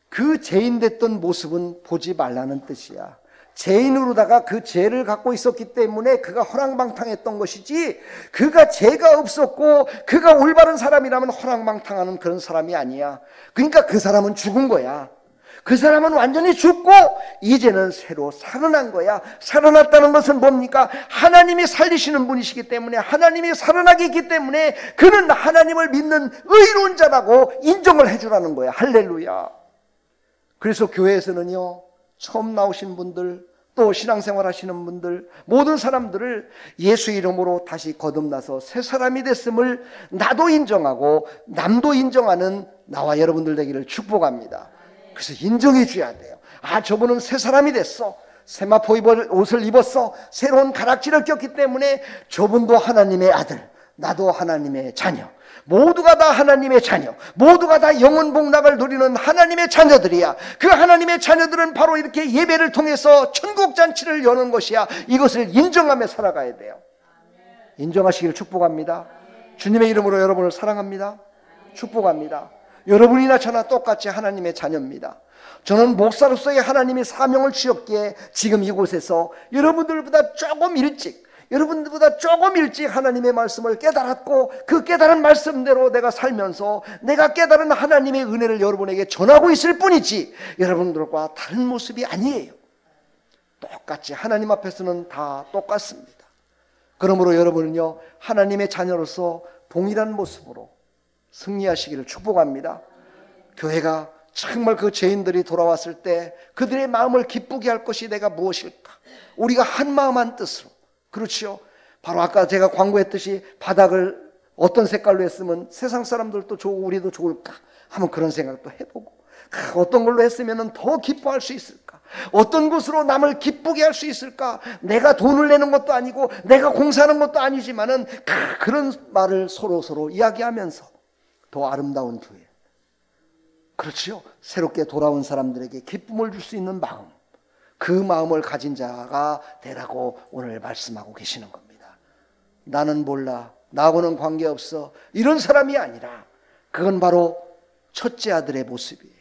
그 죄인 됐던 모습은 보지 말라는 뜻이야. 죄인으로다가 그 죄를 갖고 있었기 때문에 그가 허랑방탕했던 것이지, 그가 죄가 없었고 그가 올바른 사람이라면 허랑방탕하는 그런 사람이 아니야. 그러니까 그 사람은 죽은 거야. 그 사람은 완전히 죽고 이제는 새로 살아난 거야. 살아났다는 것은 뭡니까? 하나님이 살리시는 분이시기 때문에, 하나님이 살아나게 있기 때문에 그는 하나님을 믿는 의로운 자라고 인정을 해주라는 거야. 할렐루야. 그래서 교회에서는요, 처음 나오신 분들, 또 신앙생활 하시는 분들, 모든 사람들을 예수 이름으로 다시 거듭나서 새 사람이 됐음을 나도 인정하고 남도 인정하는 나와 여러분들 되기를 축복합니다. 그래서 인정해 줘야 돼요. 아, 저분은 새 사람이 됐어. 세마포 옷을 입었어. 새로운 가락지를 꼈기 때문에 저분도 하나님의 아들, 나도 하나님의 자녀. 모두가 다 하나님의 자녀, 모두가 다 영원 복락을 누리는 하나님의 자녀들이야. 그 하나님의 자녀들은 바로 이렇게 예배를 통해서 천국 잔치를 여는 것이야. 이것을 인정하며 살아가야 돼요. 인정하시기를 축복합니다. 주님의 이름으로 여러분을 사랑합니다. 축복합니다. 여러분이나 저나 똑같이 하나님의 자녀입니다. 저는 목사로서의 하나님이 사명을 주셨기에 지금 이곳에서 여러분들보다 조금 일찍 하나님의 말씀을 깨달았고, 그 깨달은 말씀대로 내가 살면서 내가 깨달은 하나님의 은혜를 여러분에게 전하고 있을 뿐이지 여러분들과 다른 모습이 아니에요. 똑같이 하나님 앞에서는 다 똑같습니다. 그러므로 여러분은요, 하나님의 자녀로서 동일한 모습으로 승리하시기를 축복합니다. 교회가 정말 그 죄인들이 돌아왔을 때 그들의 마음을 기쁘게 할 것이 내가 무엇일까? 우리가 한 마음 한 뜻으로, 그렇지요. 바로 아까 제가 광고했듯이 바닥을 어떤 색깔로 했으면 세상 사람들도 좋고 우리도 좋을까? 한번 그런 생각도 해보고, 어떤 걸로 했으면 더 기뻐할 수 있을까? 어떤 것으로 남을 기쁘게 할 수 있을까? 내가 돈을 내는 것도 아니고 내가 공사하는 것도 아니지만은 그런 말을 서로 이야기하면서 더 아름다운 교회, 그렇지요. 새롭게 돌아온 사람들에게 기쁨을 줄 수 있는 마음, 그 마음을 가진 자가 되라고 오늘 말씀하고 계시는 겁니다. 나는 몰라, 나하고는 관계없어, 이런 사람이 아니라 그건 바로 첫째 아들의 모습이에요.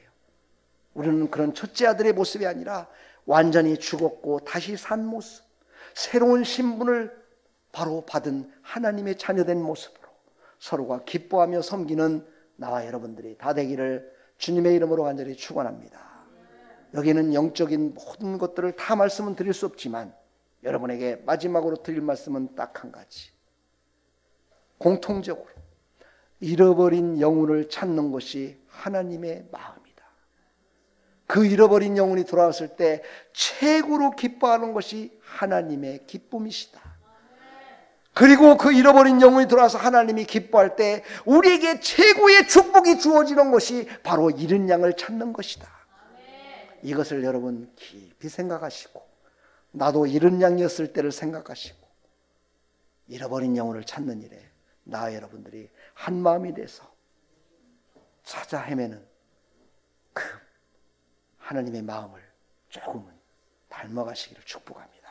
우리는 그런 첫째 아들의 모습이 아니라 완전히 죽었고 다시 산 모습, 새로운 신분을 바로 받은 하나님의 자녀된 모습으로 서로가 기뻐하며 섬기는 나와 여러분들이 다 되기를 주님의 이름으로 간절히 축원합니다. 여기는 영적인 모든 것들을 다 말씀은 드릴 수 없지만 여러분에게 마지막으로 드릴 말씀은 딱 한 가지. 공통적으로 잃어버린 영혼을 찾는 것이 하나님의 마음이다. 그 잃어버린 영혼이 돌아왔을 때 최고로 기뻐하는 것이 하나님의 기쁨이시다. 그리고 그 잃어버린 영혼이 돌아와서 하나님이 기뻐할 때 우리에게 최고의 축복이 주어지는 것이 바로 잃은 양을 찾는 것이다. 이것을 여러분 깊이 생각하시고, 나도 잃은 양이었을 때를 생각하시고, 잃어버린 영혼을 찾는 일에 나 여러분들이 한 마음이 돼서 찾아 헤매는 그 하나님의 마음을 조금은 닮아가시기를 축복합니다.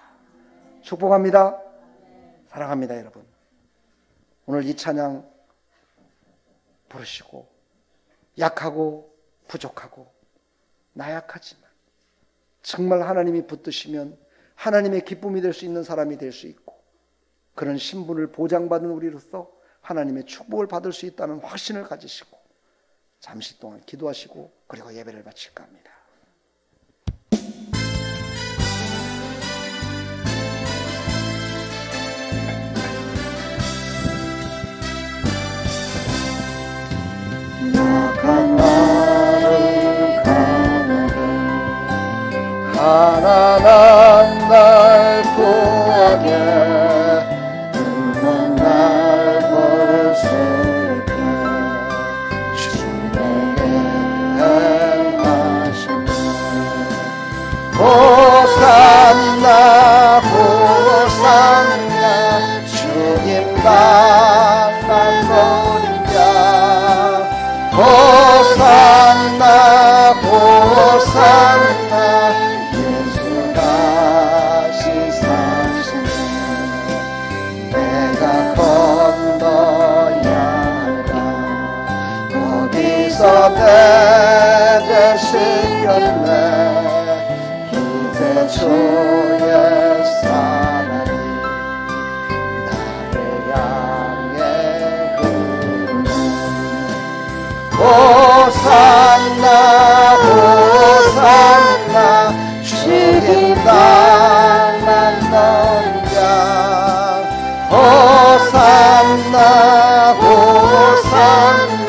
축복합니다. 사랑합니다, 여러분. 오늘 이 찬양 부르시고, 약하고 부족하고 나약하지만 정말 하나님이 붙드시면 하나님의 기쁨이 될 수 있는 사람이 될 수 있고, 그런 신분을 보장받은 우리로서 하나님의 축복을 받을 수 있다는 확신을 가지시고 잠시 동안 기도하시고 그리고 예배를 마칠까 합니다. 가난한 날 구하게, 있는 날 볼 수 있게 주님에게 행하시네. 호산나 호산나 주님 나만 노린 자. 호산나 호산나 대대시켰네. 이제 주의 사랑이 나를 향해 흐르네. 호산나 호산나 주님 나만 넘겨. 호산나 호산나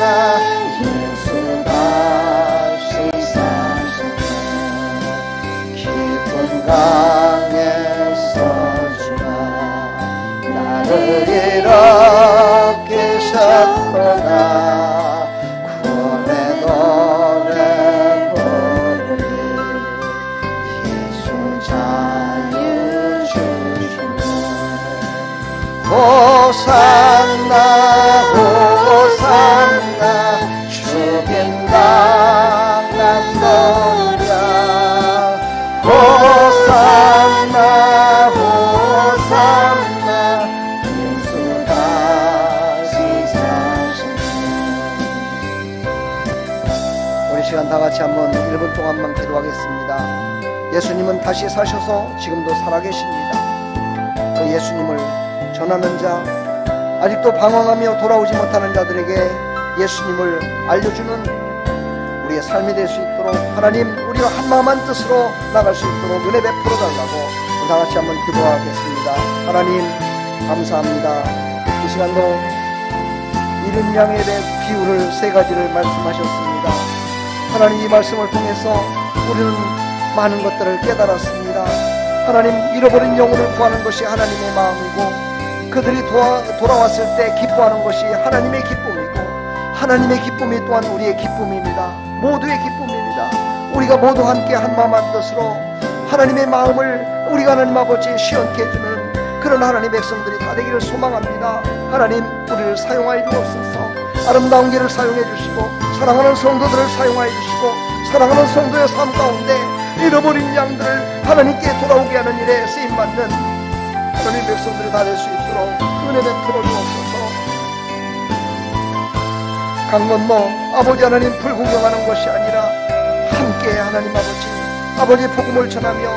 이렇게 셨구나. 구원의 노래 부르리. 예수 자유 주시네. 호산나 호산나 같이 한번 1분 동안만 기도하겠습니다. 예수님은 다시 사셔서 지금도 살아계십니다. 그 예수님을 전하는 자, 아직도 방황하며 돌아오지 못하는 자들에게 예수님을 알려주는 우리의 삶이 될 수 있도록 하나님, 우리가 한마음 한뜻으로 나갈 수 있도록 은혜 베풀어 달라고 다 같이 한번 기도하겠습니다. 하나님 감사합니다. 이 시간도 이른 양에 대한 비유를 3가지를 말씀하셨습니다. 하나님, 이 말씀을 통해서 우리는 많은 것들을 깨달았습니다. 하나님, 잃어버린 영혼을 구하는 것이 하나님의 마음이고, 그들이 돌아왔을 때 기뻐하는 것이 하나님의 기쁨이고, 하나님의 기쁨이 또한 우리의 기쁨입니다. 모두의 기쁨입니다. 우리가 모두 함께 한마음 한뜻으로 하나님의 마음을 우리가 하나님 아버지에 시원케 해주는 그런 하나님의 백성들이 다 되기를 소망합니다. 하나님, 우리를 사용하여 주옵소서. 아름다운 길을 사용해 주시고, 사랑하는 성도들을 사용하여 주시고, 사랑하는 성도의 삶 가운데 잃어버린 양들을 하나님께 돌아오게 하는 일에 쓰임받는 하나님의 백성들이 다 될 수 있도록 은혜 베풀어 주옵소서. 강 건너 아버지 하나님 불구경하는 것이 아니라 함께 하나님 아버지 복음을 전하며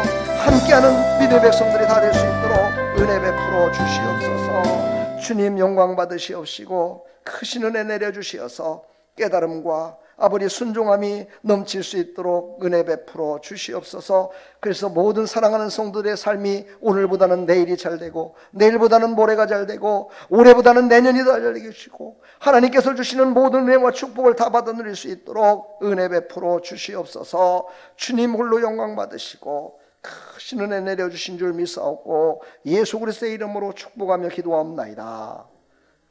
함께하는 믿음의 백성들이 다 될 수 있도록 은혜 베풀어 주시옵소서. 주님 영광 받으시옵시고 크신 은혜 내려주시어서 깨달음과 아버지 순종함이 넘칠 수 있도록 은혜 베풀어 주시옵소서. 그래서 모든 사랑하는 성도들의 삶이 오늘보다는 내일이 잘 되고, 내일보다는 모레가 잘 되고, 올해보다는 내년이 더 잘 되시고, 하나님께서 주시는 모든 은혜와 축복을 다 받아 누릴 수 있도록 은혜 베풀어 주시옵소서. 주님 홀로 영광 받으시고 크신 은혜 내려주신 줄 믿사옵고 예수 그리스도의 이름으로 축복하며 기도하옵나이다.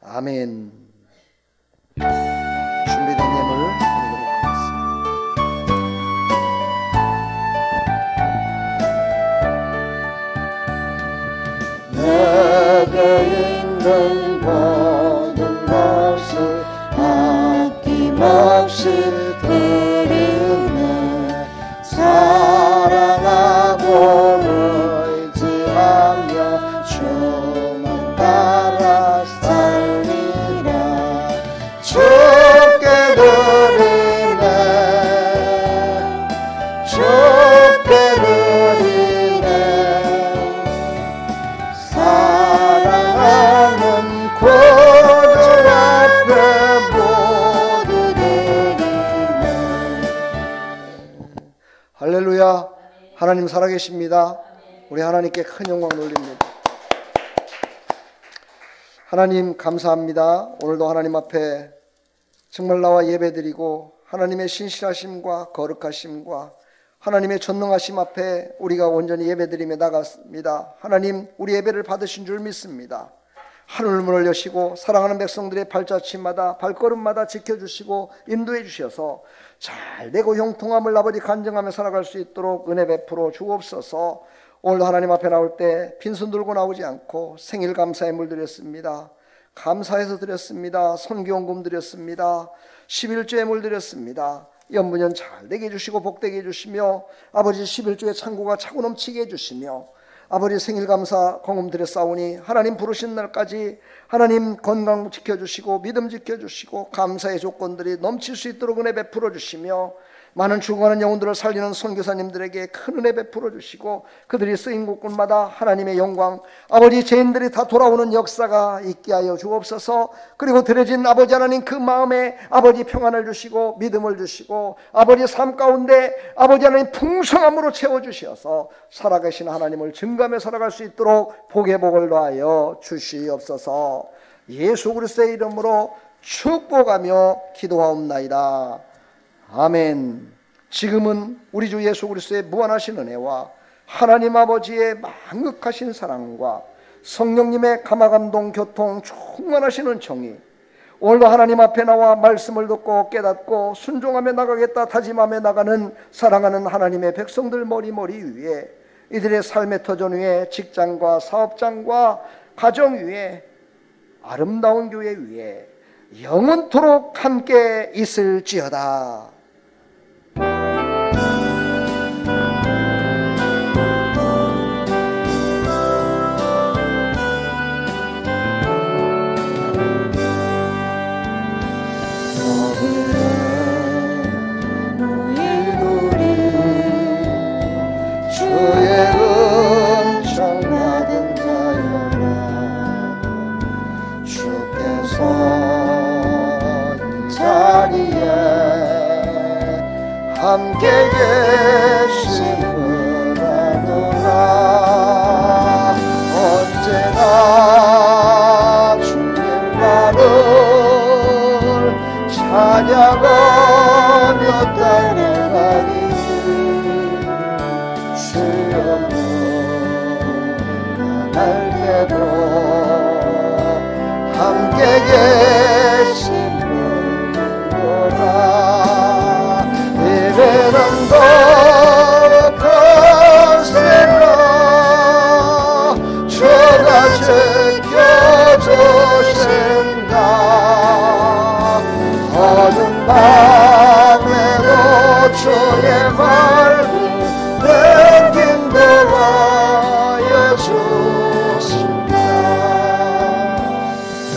아멘. 준비된 예물 드리도록 하겠습니다. 내게 있는 모든 것을 아낌없이 드리네. 사랑하고 의지하며 주만 따라 살리라. 주께 드리네. 주께 드리네. 사랑하는 구주 앞에 모두 드리네. 할렐루야. 하나님 살아계십니다. 우리 하나님께 큰 영광 돌립니다. 하나님 감사합니다. 오늘도 하나님 앞에 정말 나와 예배드리고 하나님의 신실하심과 거룩하심과 하나님의 전능하심 앞에 우리가 온전히 예배드리며 나갔습니다. 하나님, 우리 예배를 받으신 줄 믿습니다. 하늘문을 여시고 사랑하는 백성들의 발자취마다 발걸음마다 지켜주시고 인도해 주셔서 잘되고 형통함을 아버지 간증하며 살아갈 수 있도록 은혜 베풀어 주옵소서. 오늘도 하나님 앞에 나올 때 빈손 들고 나오지 않고 생일 감사의 물 드렸습니다. 감사해서 드렸습니다. 선교원금 드렸습니다. 11조의 물 드렸습니다. 연문연 잘되게 해주시고 복되게 해주시며 아버지 11조의 창고가 차고 넘치게 해주시며 아버지 생일 감사 공금 드렸사오니 하나님 부르신 날까지 하나님 건강 지켜주시고 믿음 지켜주시고 감사의 조건들이 넘칠 수 있도록 은혜 베풀어 주시며 많은 죽어가는 영혼들을 살리는 선교사님들에게 큰 은혜 베풀어 주시고 그들이 쓰인 곳곳마다 하나님의 영광, 아버지 죄인들이 다 돌아오는 역사가 있게 하여 주옵소서. 그리고 드려진 아버지 하나님 그 마음에 아버지 평안을 주시고 믿음을 주시고 아버지 삶 가운데 아버지 하나님 풍성함으로 채워주시어서 살아계신 하나님을 증거하며 살아갈 수 있도록 복의 복을 더하여 주시옵소서. 예수 그리스도의 이름으로 축복하며 기도하옵나이다. 아멘. 지금은 우리 주 예수 그리스도의 무한하신 은혜와 하나님 아버지의 만극하신 사랑과 성령님의 감화감동 교통 충만하신 은총이 오늘도 하나님 앞에 나와 말씀을 듣고 깨닫고 순종하며 나가겠다 다짐하며 나가는 사랑하는 하나님의 백성들 머리머리 위에, 이들의 삶의 터전 위에, 직장과 사업장과 가정 위에, 아름다운 교회 위에 영원토록 함께 있을지어다. 너의 날 때도 함께 계시는구나. 이제는 더욱할세라. 주가 지켜주신다. 어둠 밤에도 주의 말을 인도하여 주신다.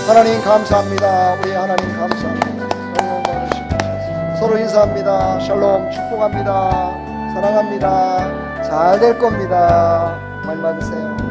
하나님 감사합니다. 우리 하나님 감사합니다. 너무 많으십니다. 서로 인사합니다. 샬롬 축복합니다. 사랑합니다. 잘 될 겁니다. 많이 받으세요.